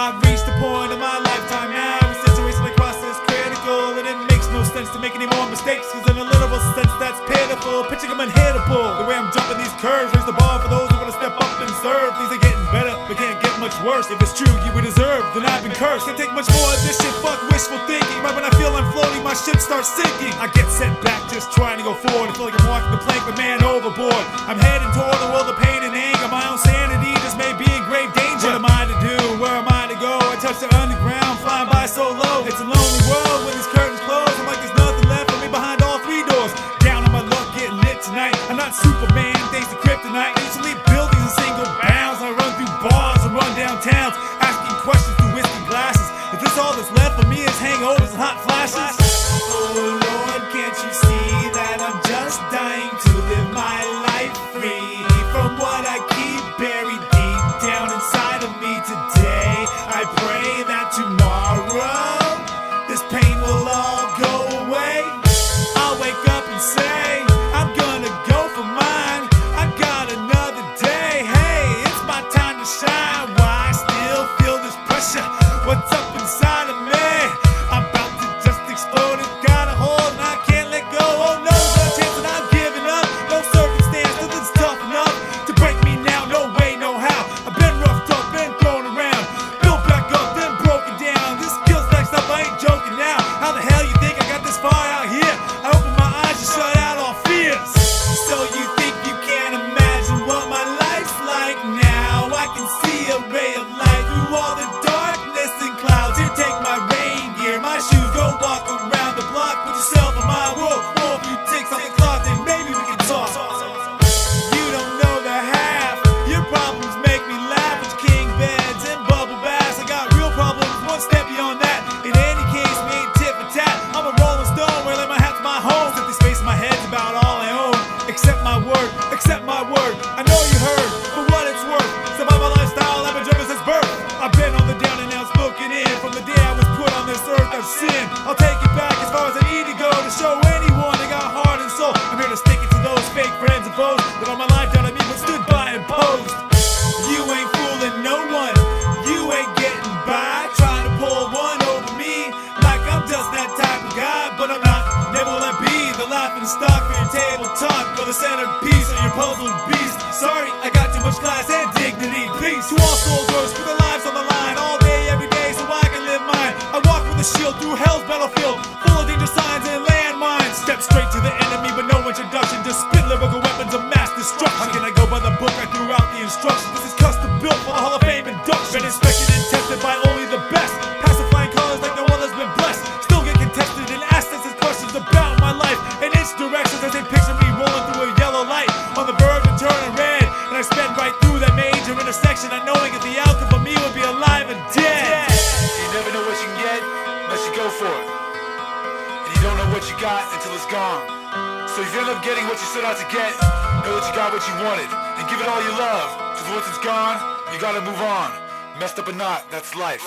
I've reached the point of my lifetime now. Every situation I cross is critical, and it makes no sense to make any more mistakes, cause in a literal sense that's pitiful. Pitching I'm unhittable. The way I'm jumping these curves, raise the bar for those who wanna step up and serve. Things are getting better, but can't get much worse. If it's true you would deserve, then I've been cursed. Can't take much more of this shit, fuck wishful thinking. Right when I feel I'm floating, my ship starts sinking. I get set back just trying to go forward. I feel like I'm walking the plank, but man overboard. I'm heading toward the world of pain and anger. My own sanity just may be in grave danger. What am I to do? Where am I to go? I touch the underground, flying by so low. It's a lonely world when these curtains close. I'm like there's nothing left for me behind all three doors. Down on my luck, getting lit tonight. I'm not Superman, thanks to kryptonite. I used to leave buildings in single bounds. I run through bars and run down towns, asking questions through whiskey glasses. If this all that's left for me is hangovers and hot flashes. Oh Lord, can't you see that I'm just dying to live my life free from what I keep buried deep down inside of me today? I pray that tomorrow this pain will all go away. I'll wake up and say I'm gonna go for mine. I got another day. Hey, it's my time to shine. Why I still feel this pressure? What's up inside of me? I'm about to just explode. It's got a hold and I can't let go. Oh no, there's no chance that I'm giving up. No circumstance that's tough enough to break me now. No way, no how. I've been roughed up, been thrown around, built back up, then broken down. This skill's next up, I ain't joking now. How the hell you think I got this far out here? I open my eyes and shut out all fears. So you think you can't imagine what my life's like now? I can see a ray of light through all the darkness and clouds. Here, take my rain gear, my shoes, go walk around the block. Put yourself in my world, roll a few ticks on the clock, then maybe we can talk. You don't know the half. Your problems make me laugh with your king beds and bubble baths. I got real problems, one step beyond that. In any case, we ain't tit for tat. I'm a rolling stone, where I lay my hat to my home. Empty space in my head's about all I own. Accept my word, accept my word. I know you heard, for what it's worth. Survival lifestyle, I've been driven since birth. I've been on the down and outs, looking in. From the day I was put on this earth, I've sinned. I'll take it back as far as I need to go, to show anyone that got heart and soul. I'm here to stick it to those fake friends and foes that all my life down at me but stood by and posed. You ain't fooling no one, you ain't getting by, trying to pull one over me like I'm just that type of guy. But I'm not, never will I be the laughing stock for your table talk, or the centerpiece of your puzzled beast. Sorry, I got too much class and dignity. Please, to all soldiers, put their lives on the line all day, every day, so I can live mine. I walk with a shield through hell's battlefield, full of danger signs and landmines. Step straight to the enemy with no introduction, just spit lyrical weapons of mass destruction. How can I go by the book? I threw out the instructions. This is custom built for the Hall of Fame induction. Been inspected and tested by only the best, pacifying colors like no one has been blessed. Still get contested and asked us questions about my life and its directions, as they picture me rolling through a yellow light on the verge of turning red. And I sped right through that major intersection, not knowing if the outcome of me would be alive and dead. You never know what you can get unless you go for it. And you don't know what you got until it's gone. So if you end up getting what you set out to get, know that you got what you wanted, and give it all you love. Because once it's gone, you gotta move on. Messed up or not, that's life.